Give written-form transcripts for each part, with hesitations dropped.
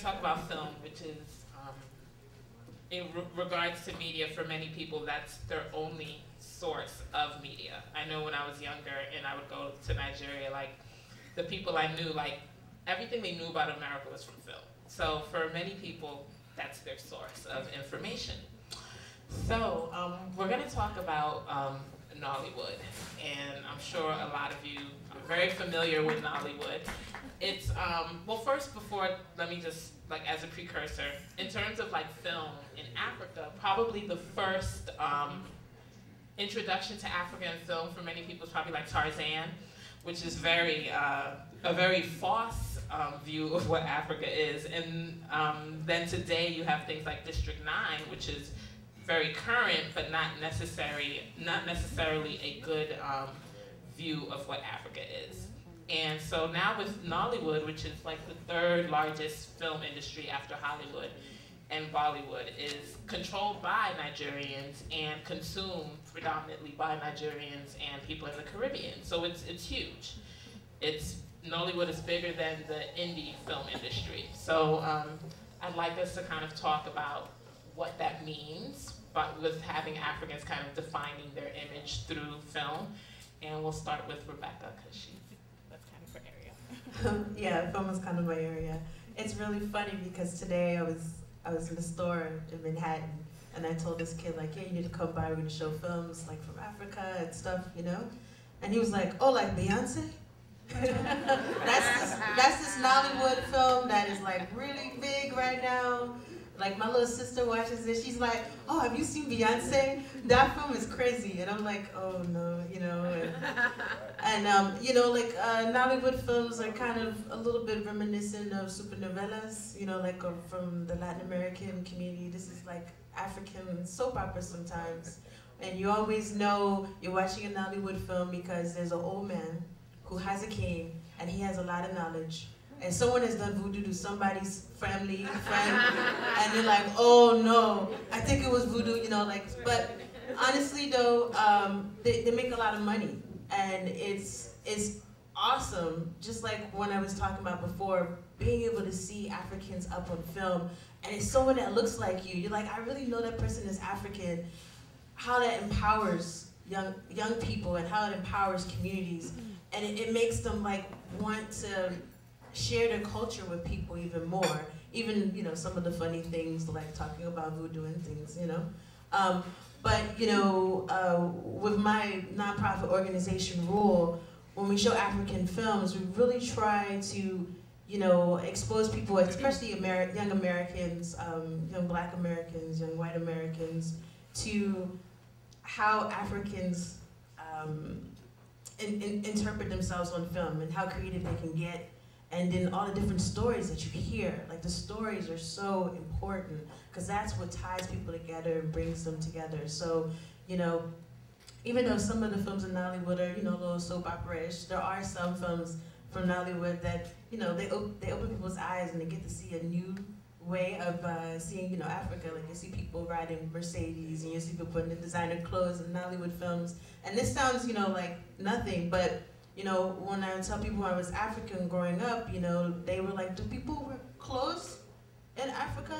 to talk about film, which is, in regards to media, for many people, that's their only source of media. I know when I was younger and I would go to Nigeria, like, the people I knew, like, everything they knew about America was from film. So for many people, that's their source of information. So we're going to talk about Nollywood, and I'm sure a lot of you are very familiar with Nollywood. It's, well, first, before, let me just, like, as a precursor, in terms of, like, film in Africa, probably the first introduction to African film for many people is probably like Tarzan, which is very, a very false view of what Africa is. And then today you have things like District 9, which is very current, but not necessarily a good view of what Africa is. And so now with Nollywood, which is like the third largest film industry after Hollywood and Bollywood, is controlled by Nigerians and consumed predominantly by Nigerians and people in the Caribbean. So it's huge. Nollywood is bigger than the indie film industry. So I'd like us to kind of talk about what that means, but with having Africans kind of defining their image through film. And we'll start with Rebecca, because that's kind of her area. Yeah, film is kind of my area. It's really funny because today I was in the store in Manhattan, and I told this kid, like, yeah, you need to come by, we're gonna show films like from Africa and stuff, you know? And he was like, oh, like Beyonce? that's this Nollywood film that is like really big right now. Like my little sister watches it, she's like, oh, have you seen Beyonce? That film is crazy. And I'm like, oh no, you know. And you know, like Nollywood films are kind of a little bit reminiscent of supernovelas, you know, like from the Latin American community. This is like African soap opera sometimes. And you always know you're watching a Nollywood film because there's an old man who has a cane and he has a lot of knowledge. And someone has done voodoo to somebody's family, friend, and they're like, oh no, I think it was voodoo, you know, like, but honestly though, they make a lot of money, and it's awesome, just like when I was talking about before, being able to see Africans up on film, and it's someone that looks like you, you're like, I really know that person is African, how that empowers young people, and how it empowers communities, and it makes them like want to share their culture with people even more. Even, you know, some of the funny things like talking about voodoo and things, you know. But, you know, with my nonprofit organization Rule, when we show African films, we really try to, you know, expose people, especially young Americans, young Black Americans, young white Americans, to how Africans interpret themselves on film and how creative they can get. And then all the different stories that you hear, like the stories are so important because that's what ties people together and brings them together. So, you know, even though some of the films in Nollywood are, you know, a little soap opera-ish, there are some films from Nollywood that, you know, they open people's eyes and they get to see a new way of seeing, you know, Africa. Like you see people riding Mercedes and you see people putting the designer clothes in Nollywood films. And this sounds, you know, like nothing, but you know, when I tell people I was African growing up, you know, they were like, do people wear clothes in Africa?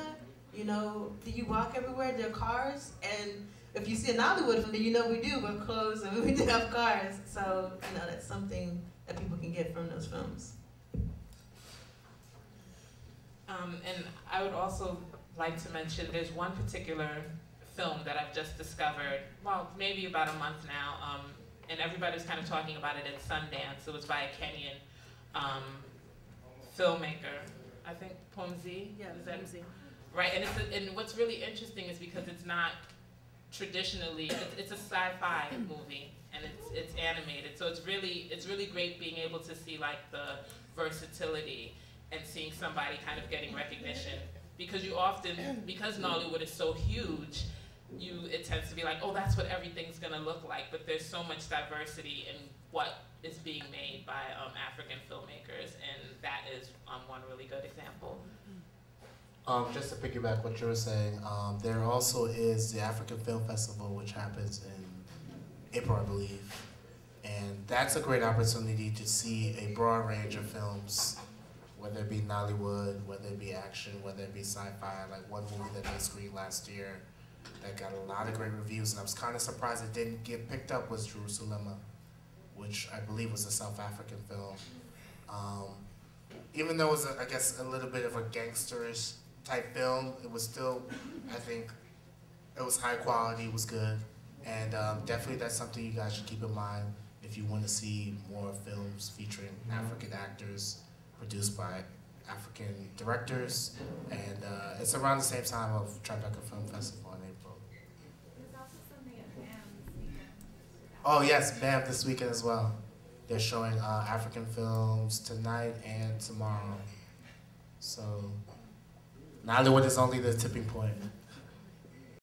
You know, do you walk everywhere in their cars? And if you see a Nollywood film, then you know we do wear clothes and we do have cars. So, you know, that's something that people can get from those films. And I would also like to mention there's one particular film that I've just discovered, well, maybe about a month now, and everybody's kind of talking about it at Sundance. It was by a Kenyan filmmaker, I think Pomzi. Yeah, Pomzi. Right, and what's really interesting is because it's not traditionally, it's a sci-fi movie, and it's animated. So it's really great being able to see like the versatility and seeing somebody kind of getting recognition, because you often, because Nollywood is so huge, it tends to be like, oh, that's what everything's gonna look like, but there's so much diversity in what is being made by African filmmakers, and that is one really good example. Just to piggyback what you were saying, there also is the African Film Festival, which happens in April, I believe, and that's a great opportunity to see a broad range of films, whether it be Nollywood, whether it be action, action, whether it be sci-fi, like one movie that they screened last year that got a lot of great reviews, and I was kind of surprised it didn't get picked up, was Jerusalem, which I believe was a South African film. Even though it was, I guess, a little bit of a gangsterish type film, it was still, I think, it was high quality, it was good, and definitely that's something you guys should keep in mind if you want to see more films featuring African actors, produced by African directors, and it's around the same time of Tribeca Film Festival in April. There's also something at BAM this weekend. Oh yes, BAM this weekend as well. They're showing African films tonight and tomorrow. So Nollywood is only the tipping point.